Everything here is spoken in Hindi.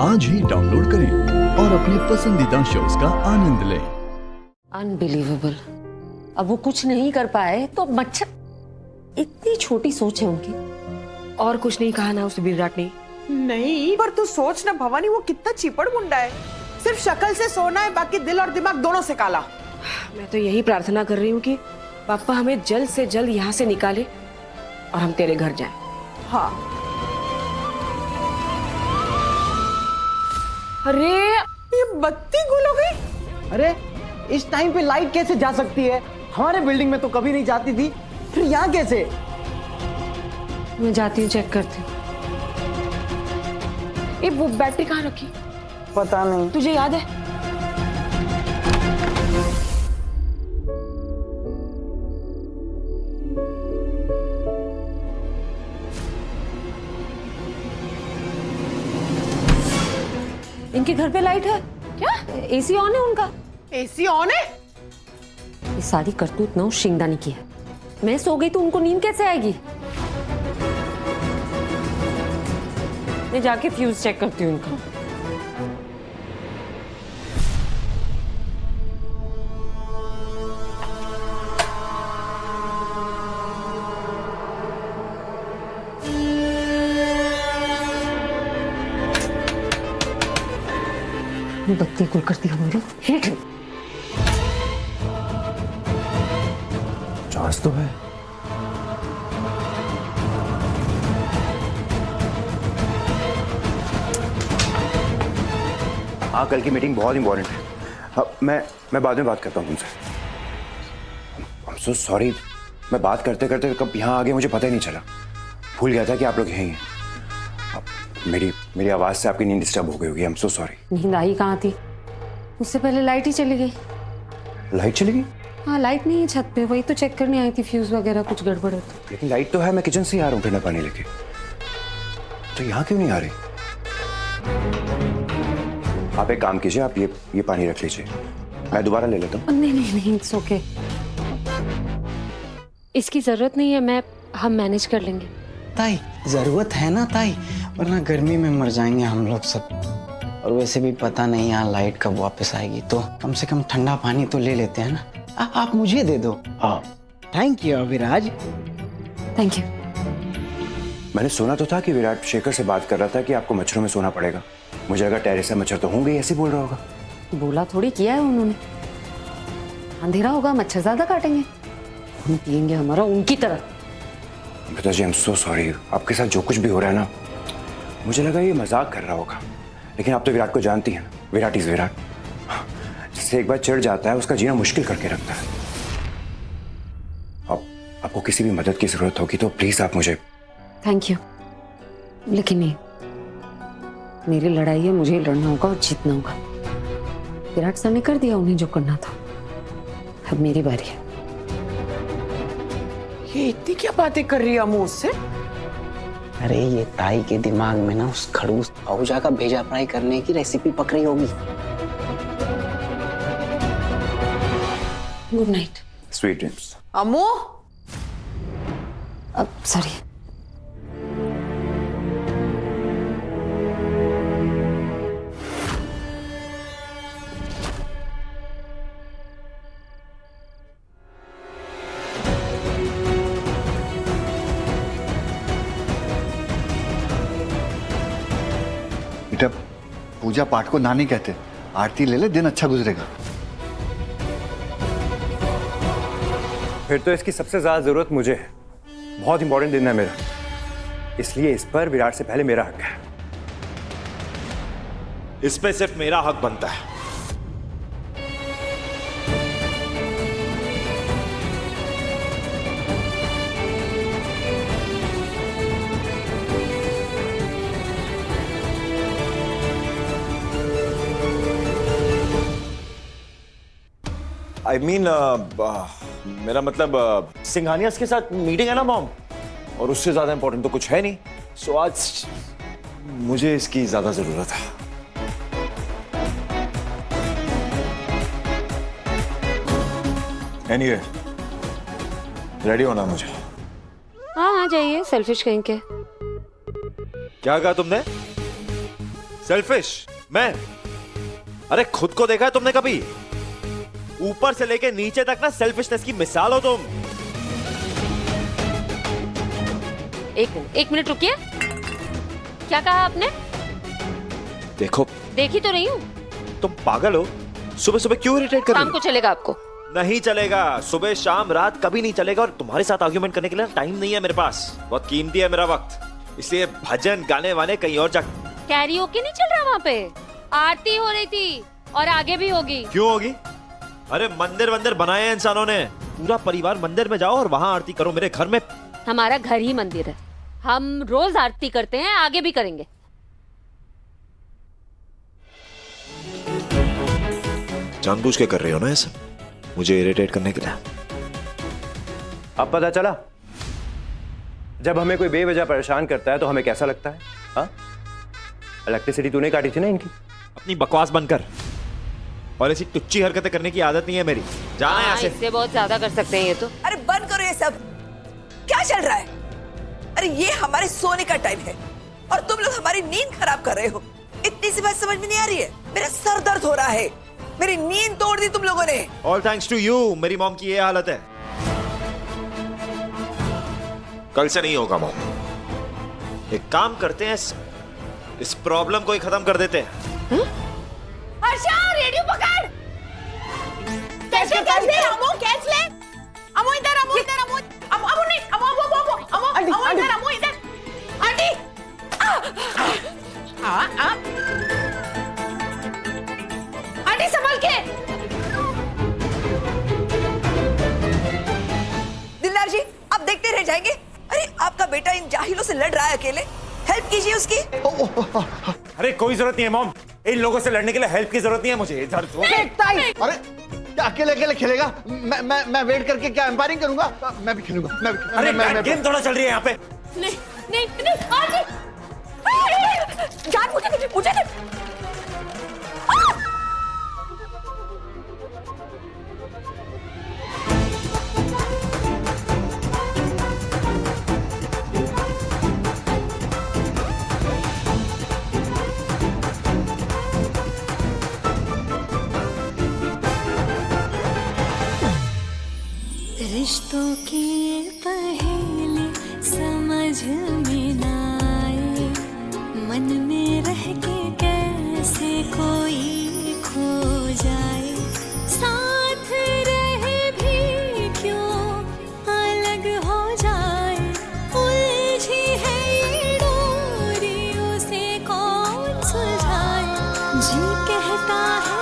आज ही डाउनलोड करें और अपने पसंदीदा शोज का आनंद लें। अनबिलीवेबल। अब वो कुछ नहीं कर पाए तो मच्छर, इतनी छोटी सोच है उनकी। और कुछ नहीं कहा ना उस विराट ने। नहीं, पर तू सोच ना भवानी, वो कितना चिपड़ मुंडा है। सिर्फ शक्ल से सोना है, बाकी दिल और दिमाग दोनों से काला। मैं तो यही प्रार्थना कर रही हूँ कि पापा हमें जल्द से जल्द यहाँ से निकाले और हम तेरे घर जाएं। हाँ। अरे ये बत्ती गुल हो गई। अरे इस टाइम पे लाइट कैसे जा सकती है? हमारे बिल्डिंग में तो कभी नहीं जाती थी, फिर यहाँ कैसे? मैं जाती हूँ, चेक करती हूँ। ये वो बैटरी कहाँ रखी? पता नहीं। तुझे याद है? इनके घर पे लाइट है क्या? एसी ऑन है उनका? एसी ऑन है? ये सारी करतूत ना शिंगदानी की है। मैं सो गई तो उनको नींद कैसे आएगी? मैं जाके फ्यूज चेक करती हूँ उनका। बत्ती गुल करती हूँ मेरी। हिट चार्ज तो है। हाँ, कल की मीटिंग बहुत इंपॉर्टेंट है। हाँ, मैं बाद में बात करता हूँ तुमसे। I'm so sorry, मैं बात करते करते कब यहाँ आ गया मुझे पता ही नहीं चला। भूल गया था कि आप लोग यहीं हैं। मेरी आवाज़ से आपकी नींद डिस्टर्ब हो गई होगी। I'm so sorry। नींद आई कहाँ थी? उससे पहले लाइट ही चली गई। लाइट चली गई? हाँ, लाइट नहीं है छत पे, वही तो चेक करने आई थी फ्यूज वगैरह कुछ गड़बड़ है तो। लेकिन लाइट तो है, मैं किचन से ही आ रहा हूँ ठंडा पानी लेके। तो यहाँ क्यों नहीं आ रही? आप एक काम कीजिए, आप ये पानी रख लीजिए, मैं दोबारा ले लेता हूँ। नहीं नहीं नहीं, इट्स ओके। इसकी जरूरत नहीं है, हम मैनेज कर लेंगे। ताई जरूरत है ना ताई, वरना गर्मी में मर जाएंगे हम लोग सब। और वैसे भी पता नहीं यहाँ लाइट कब वापस आएगी, तो कम से कम ठंडा पानी तो ले लेते हैं ना। आप मुझे दे दो। हाँ, thank you Aviraj. Thank you. मैंने सुना तो था कि विराट शेखर से बात कर रहा था कि आपको मच्छरों में सोना पड़ेगा। मुझे लगा टेरेस से मच्छर तो होंगे ही, ऐसे बोल रहा होगा। बोला थोड़ी किया है उन्होंने। अंधेरा होगा, मच्छर ज्यादा काटेंगे, खून पिएंगे हमारा उनकी तरह। पिताजी, आई एम सो सॉरी। आपके साथ जो कुछ भी हो रहा है ना, मुझे लगा ये मजाक कर रहा होगा, लेकिन आप तो विराट को जानती हैं। विराट इज विराट। जिससे एक बार चिढ़ जाता है उसका जीना मुश्किल करके रखता है। आपको किसी भी मदद की जरूरत होगी तो प्लीज आप मुझे। थैंक यू, लेकिन नहीं, मेरी लड़ाई है, मुझे लड़ना होगा और जीतना होगा। विराट सर ने कर दिया उन्हें जो करना था, अब मेरी बारी है। ये इतनी क्या बातें कर रही है अम्मू उससे? अरे ये ताई के दिमाग में ना उस खड़ूस आहूजा का भेजा फ्राई करने की रेसिपी पक रही होगी। Good night. Sweet dreams. Ammu, अब सॉरी। बेटा, पूजा पाठ को ना नहीं कहते। आरती ले ले, दिन अच्छा गुजरेगा। फिर तो इसकी सबसे ज्यादा जरूरत मुझे है। बहुत इंपॉर्टेंट दिन है मेरा, इसलिए इस पर विराट से पहले मेरा हक है। इस पे सिर्फ मेरा हक बनता है। I mean, मेरा मतलब सिंघानियास के साथ मीटिंग है ना मॉम, और उससे ज्यादा इंपॉर्टेंट तो कुछ है नहीं। सो आज मुझे इसकी ज्यादा जरूरत है। एनीवे, रेडी होना मुझे। हाँ हाँ, जाइए, सेल्फिश कहीं के। क्या कहा तुमने? सेल्फिश मैं? अरे खुद को देखा है तुमने कभी? ऊपर से लेके नीचे तक ना सेल्फिशनेस की मिसाल हो तुम। एक मिनट रुकिए। क्या कहा आपने? देखो, देखी तो रही हूँ। तुम पागल हो? सुबह सुबह क्यों इरिटेट कर रही शाम हो? को चलेगा आपको? नहीं चलेगा, सुबह शाम रात कभी नहीं चलेगा। और तुम्हारे साथ आर्ग्यूमेंट करने के लिए टाइम नहीं है मेरे पास, बहुत कीमती है मेरा वक्त। इसलिए भजन गाने वाने कहीं और जा। कैरियोके नहीं चल रहा वहाँ पे? आरती हो रही थी और आगे भी होगी। क्यों होगी? अरे मंदिर वंदिर बनाए हैं इंसानों ने, पूरा परिवार मंदिर में जाओ और वहां आरती करो। मेरे घर में, हमारा घर ही मंदिर है, हम रोज आरती करते हैं, आगे भी करेंगे। जानबूझ के कर रहे हो ना ऐसा, मुझे इरिटेट करने के लिए? अब पता चला जब हमें कोई बेवजह परेशान करता है तो हमें कैसा लगता है? हाँ, इलेक्ट्रिसिटी तूने काटी थी ना इनकी। अपनी बकवास बंद कर, और ऐसी टुच्ची हरकतें करने की आदत नहीं है मेरी। जाना यहाँ से। इससे बहुत ज्यादा कर सकते हैं ये तो। अरे बंद करो ये सब, क्या चल रहा है? अरे ये हमारे सोने का टाइम है और तुम लोग हमारी नींद खराब कर रहे हो। इतनी सी बात समझ में नहीं आ रही है? मेरा सर दर्द हो रहा है, मेरी नींद तोड़ दी तुम लोगों ने। ऑल थैंक्स टू यू, मेरी मॉम की ये हालत है। कल से नहीं होगा मॉम। एक काम करते हैं, इस प्रॉब्लम को ही खत्म कर देते हैं। हर्षा, रेडियो पकड़। कैसे कैसे अमो कैच ले। अमो इधर, अमो इधर, अमो अमो नहीं, अमो अमो अमो अमो अमो इधर, अमो इधर। आंटी। आंटी संभल के। दिलदार जी, आप देखते रह जाएंगे? अरे आपका बेटा इन जाहिलों से लड़ रहा है अकेले, हेल्प कीजिए उसकी। अरे कोई जरूरत नहीं है मॉम, इन लोगों से लड़ने के लिए हेल्प की जरूरत नहीं है मुझे। इधर अरे क्या अकेले अकेले खेलेगा? मैं वेट करके क्या एम्पायरिंग करूंगा? मैं भी खेलूंगा, मैं भी। अरे गेम थोड़ा चल रही है यहाँ पे। नहीं नहीं नहीं, आजी जान मुझे नहीं। रिश्तों की ये पहेली समझ में ना आए, मन में रह के कैसे कोई खो जाए, साथ रहे भी क्यों अलग हो जाए, उलझी है ये डोरी उसे कौन सुलझाए, जी कहता है